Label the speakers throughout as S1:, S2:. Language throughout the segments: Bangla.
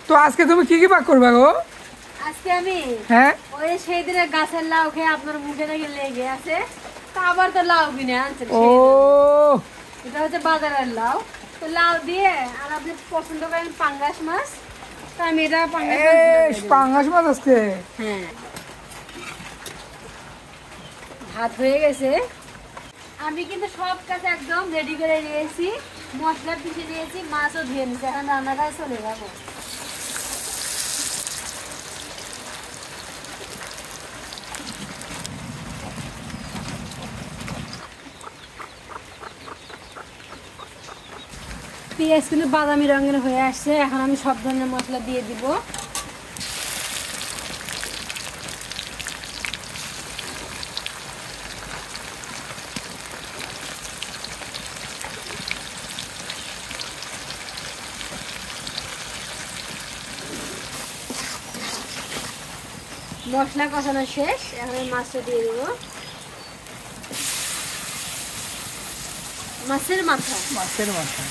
S1: তো আজকে তুমি কি কি পাক করবে গো?
S2: আজকে আমি
S1: হ্যাঁ
S2: ওই সেই দিনের গাছের লাউ খেয়ে আপনার মুখে নাকি লেগে আছে, তা আবার তো লাউ কিনে আনছেন।
S1: ও
S2: এটা হচ্ছে বাজারের লাউ। তো লাউ দিয়ে আর আপনি পছন্দ করেন পাঙ্গাস মাছ, তো আমি এটা
S1: পাঙ্গাস মাছ আজকে।
S2: হ্যাঁ, ভাত হয়ে গেছে। আমি কিন্তু সব কাজ একদম রেডি করে নিয়েছি, মশলা পিষে নিয়েছি, মাছও ধুয়ে নিয়েছি। এখন রান্না কাজ চলে যাবো। পেঁয়াজ কিন্তু বাদামি রঙের হয়ে আসছে। এখন আমি সব ধরনের মশলা দিয়ে দিব। মশলা কষানো শেষ, এখন মাছটা দিয়ে দিব। মাছের মাথা,
S1: মাছের মাথা,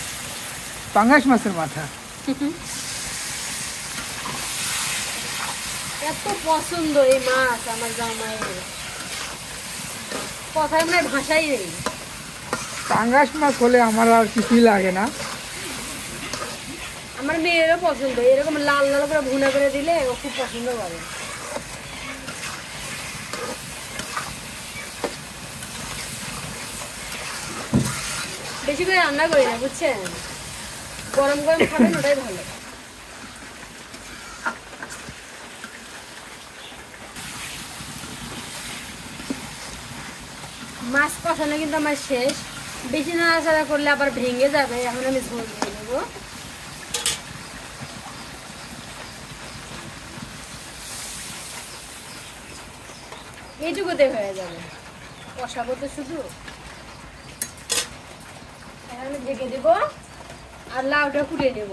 S1: পাঙ্গাস মাছের মাথা।
S2: এত পছন্দ এই মাছ আমার জামাইয়ের, কথায় মানে ভাষাই নেই।
S1: পাঙ্গাস মাছ হলে আমার আর কিছুই লাগে না।
S2: আমার মেয়েরও পছন্দ, এরকম লাল লাল করে ভুনা করে দিলে ও খুব পছন্দ করে। বেশি করে রান্না করি না, বুঝছেন? গরম গরম খাবেন, ওটাই ভালো। মাছ কষানো কিন্তু আমার শেষ। বেশি নাড়াচাড়া করলে আবার ভেঙে যাবে। এখন আমি ঝোল দিয়ে দেবো। এইটুকুতে হয়ে যাবে, কষাবো তো শুধু। আমি ঢেকে দেবো আর লাউটা কুটিয়ে নেব।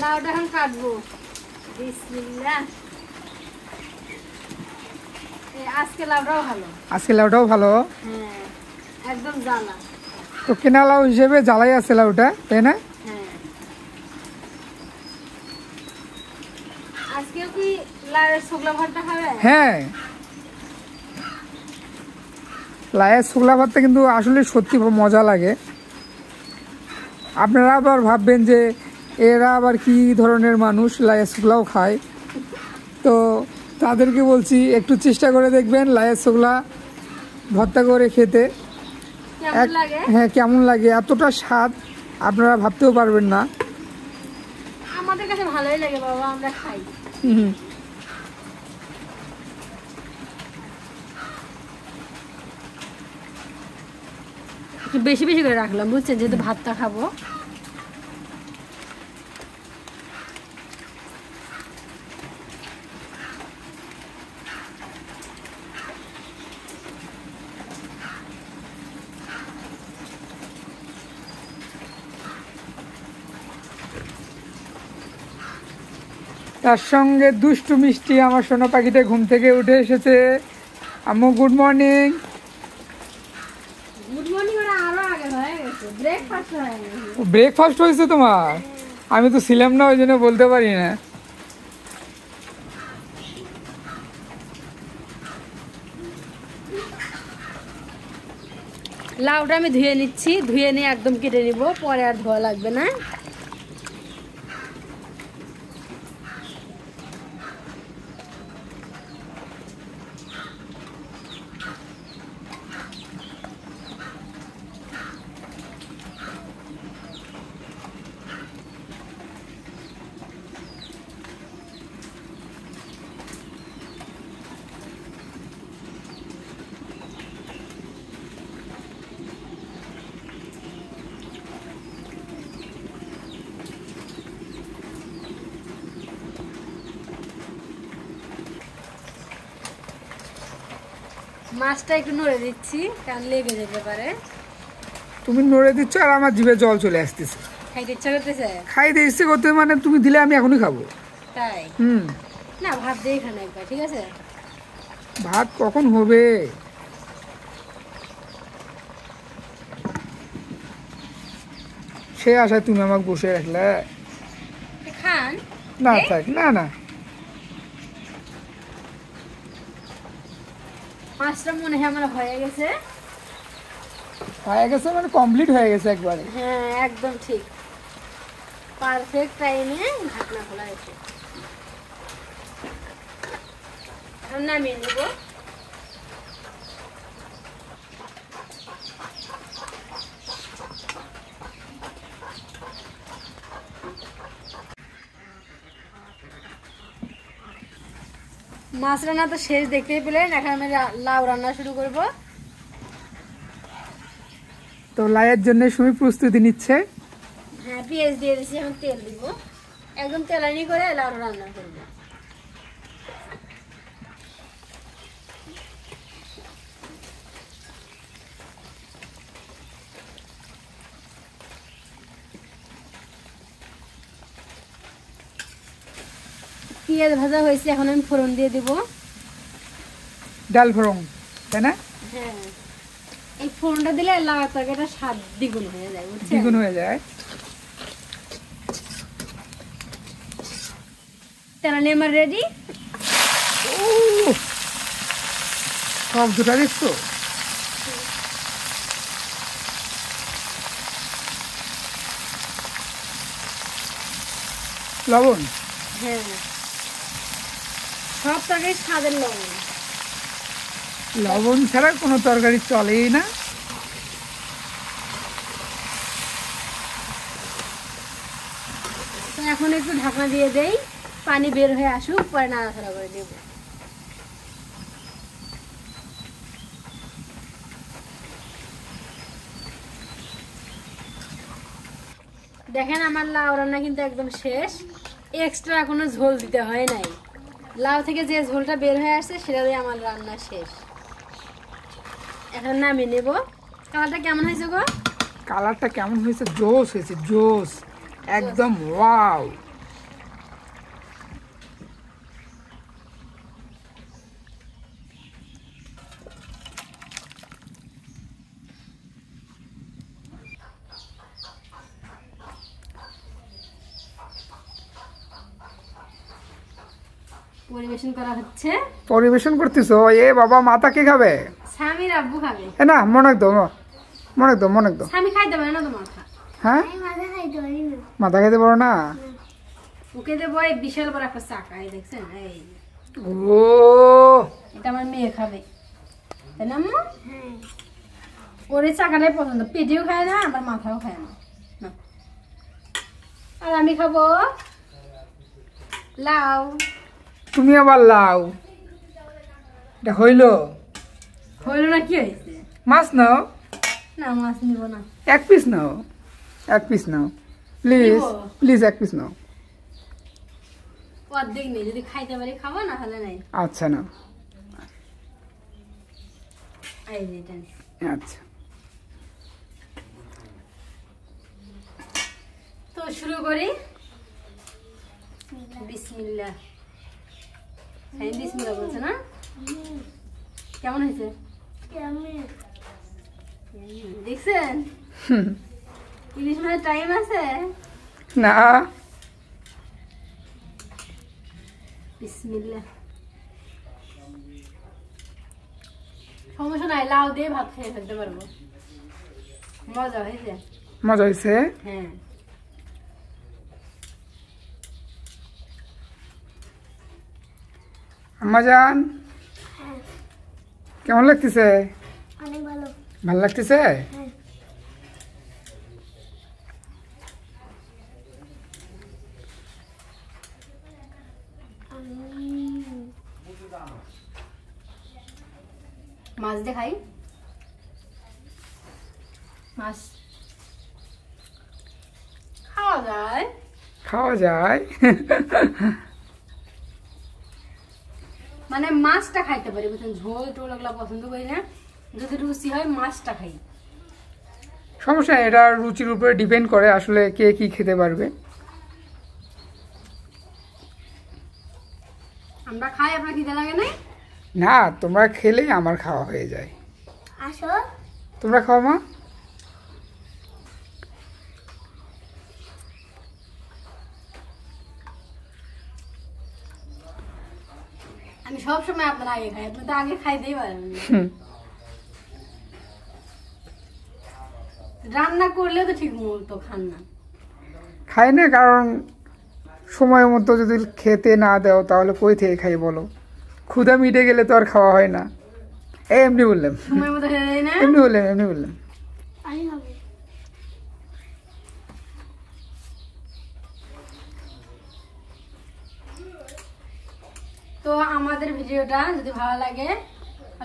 S2: লাউটা এখন কাটবো। বিসমিল্লাহ। আজকে লাউটাও ভালো,
S1: আজকে লাউটাও ভালো।
S2: হ্যাঁ, একদম জ্বালা।
S1: তো কেনা লাউ হিসেবে জ্বালাই আছে লাউটা, তাই না?
S2: হ্যাঁ, আজকে কি লাউয়ের শুকলা ভর্তা খাবে?
S1: হ্যাঁ, লাউয়ের শুকলা ভর্তা কিন্তু আসলে সত্যি মজা লাগে। আপনারা আবার ভাববেন যে এরা আবার কি ধরনের মানুষ লাউয়ের শুকলাও খায়। তো তাদেরকে বলছি একটু চেষ্টা করে দেখবেন লাউয়ের শুকলা ভর্তা করে খেতে।
S2: কেমন লাগে?
S1: হ্যাঁ, কেমন লাগে, এতটা স্বাদ আপনারা ভাবতেও পারবেন না।
S2: আমাদের কাছে ভালোই লাগে বাবা, আমরা খাই।
S1: হুম,
S2: একটু বেশি বেশি করে রাখলাম, বুঝছেন, যেহেতু ভাতটা খাবো।
S1: তার সঙ্গে দুষ্টু মিষ্টি আমার সোনা পাখিটা ঘুম থেকে উঠে এসেছে। আম্মু গুড মর্নিং।
S2: গুড মর্নিং ওরা আরো আগে হয়ে গেছে, ব্রেকফাস্ট হয়ে গেছে।
S1: ব্রেকফাস্ট হয়েছে তোমার? আমি তো ছিলাম না, ওই জন্য বলতে পারি না।
S2: লাউটা আমি ধুয়ে নিচ্ছি, ধুয়ে নিয়ে একদম কেটে নিব, পরে আর ধোয়া লাগবে না। মাছটা একটু নড়ে দিচ্ছি, কারণ লেগে যেতে পারে।
S1: তুমি নড়ে দিচ্ছ আর আমার জিভে জল চলে আসতেছে।
S2: খাইতে ইচ্ছা করতেছে?
S1: খাইতে ইচ্ছে করতে মানে তুমি দিলে আমি এখনই খাবো।
S2: তাই? না, ভাত দিয়ে খান একবার, ঠিক আছে?
S1: ভাত কখন হবে? সেই আশায় তুমি আমাকে বসে রাখলে।
S2: খান
S1: না থাক, না না,
S2: মাছটা মনে হয় আমার হয়ে গেছে।
S1: হয়ে গেছে মানে কমপ্লিট হয়ে গেছে একবারে।
S2: হ্যাঁ একদম ঠিক, পারফেক্ট টাইমে ঢাকনা খোলা হয়েছে। এখন নামিয়ে নেব। মাছ রান্না তো শেষ, দেখতেই পেলেন। এখন আমি লাউ রান্না শুরু করব।
S1: তো লাইয়ের জন্য সুমি প্রস্তুতি নিচ্ছে।
S2: হ্যাঁ পেঁয়াজ দিয়ে দিচ্ছি, এখন তেল দিব। একদম তেলানি করে লাউ রান্না করব। পেঁয়াজ ভাজা হয়েছে, এখন আমি ফোড়ন দিয়ে দিব।
S1: ডাল ফোড়ন, তাই না?
S2: হ্যাঁ এই ফোড়নটা দিলে লাউ তরকারিটা স্বাদ দ্বিগুণ হয়ে যায়, বুঝছেন?
S1: দ্বিগুণ হয়ে যায়।
S2: তেলানি আমার রেডি।
S1: সব দুটা দেখছো? লবণ,
S2: হ্যাঁ সব তরকারি স্বাদের লবণ।
S1: লবণ ছাড়া কোনো তরকারি চলেই না।
S2: তো এখন একটু ঢাকনা দিয়ে দেই, পানি বের হয়ে আসুক, পরে নাড়াচাড়া করে দেব। দেখেন আমার লাউ রান্না কিন্তু একদম শেষ। এক্সট্রা কোনো ঝোল দিতে হয় নাই। লাউ থেকে যে ঝোলটা বের হয়ে আসছে সেটা দিয়ে আমার রান্না শেষ। এখন নামিয়ে নেব। কালারটা কেমন হয়েছে গো?
S1: কালারটা কেমন হয়েছে? জোস হয়েছে, জোস একদম, ওয়াও।
S2: পরিবেশন করা হচ্ছে।
S1: পরিবেশন করতেছো? এ বাবা, মাথা কে খাবে?
S2: স্বামীর আব্বু খাবে।
S1: এ না, মনে একদম, মনে একদম, মনে একদম।
S2: স্বামী খাইতে পারে না তো মাথা।
S1: হ্যাঁ মাথা খাইতে পারো না?
S2: ওকে দেবো এই বিশাল বড় একটা চাকা, এই দেখছেন? এই
S1: ও,
S2: এটা আমার মেয়ে খাবে, তাই না আম্মু? ওর এই চাকাটাই পছন্দ, পেটেও খায় না আবার মাথাও খায় না। না। আর আমি খাবো লাউ।
S1: তুমি আবার লাউ? এটা হইল?
S2: হইল না, কি হয়েছে?
S1: মাছ নাও,
S2: না মাছ নিব না।
S1: এক পিস নাও, এক পিস নাও প্লিজ,
S2: নিবো।
S1: প্লিজ এক পিস নাও।
S2: অর্ধেক নেই, যদি খাইতে পারি খাবো, না হলে নাই।
S1: আচ্ছা নাও।
S2: এই যে এটা নে।
S1: আচ্ছা,
S2: তো শুরু করি। বিসমিল্লাহ। হ্যাঁ বিসমিল্লাহ বলছে না? কেমন হয়েছে? দেখছেন ইলিশ মাছের টাইম আছে
S1: না
S2: বিসমিল্লাহ। সমস্যা নাই, লাউ দিয়ে ভাত খেয়ে ফেলতে পারবো। মজা হয়েছে?
S1: মজা হয়েছে?
S2: হ্যাঁ।
S1: আম্মাজান কেমন লাগতেছে?
S2: অনেক ভালো।
S1: ভালো লাগতেছে?
S2: মাছ দিয়ে খাই। মাছ খাওয়া যায়,
S1: খাওয়া যায়।
S2: মানে মাছটা খাইতে পারি, বুঝছেন? ঝোল টোল ওগুলা পছন্দ করি না, যদি রুচি হয় মাছটা খাই।
S1: সমস্যা নেই, এটা রুচির উপরে ডিপেন্ড করে আসলে কে কি খেতে পারবে।
S2: আমরা খাই, আপনার খিদে লাগে নাই?
S1: না, তোমরা খেলেই আমার খাওয়া হয়ে যায়।
S2: আসো
S1: তোমরা খাও মা।
S2: সব সময় আপনারা আগে খাই, আপনি তো আগে খাইতেই পারেন না। রান্না করলেও তো ঠিক মতো খান না।
S1: খাই না, কারণ সময় মতো যদি খেতে না দাও তাহলে কই থেকে খাই বলো? ক্ষুধা মিটে গেলে তো আর খাওয়া হয় না। এমনি বললাম,
S2: সময় মতো খেতে দেয় না।
S1: এমনি বললাম।
S2: তো আমাদের ভিডিওটা যদি ভালো লাগে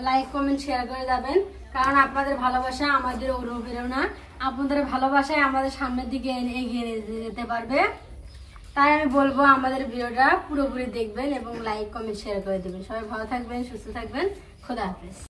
S2: লাইক কমেন্ট শেয়ার করে যাবেন, কারণ আপনাদের ভালোবাসা আমাদের অনুপ্রেরণা। আপনাদের ভালোবাসায় আমাদের সামনের দিকে এগিয়ে যেতে পারবে। তাই আমি বলবো আমাদের ভিডিওটা পুরোপুরি দেখবেন এবং লাইক কমেন্ট শেয়ার করে দেবেন। সবাই ভালো থাকবেন, সুস্থ থাকবেন। খোদা হাফেজ।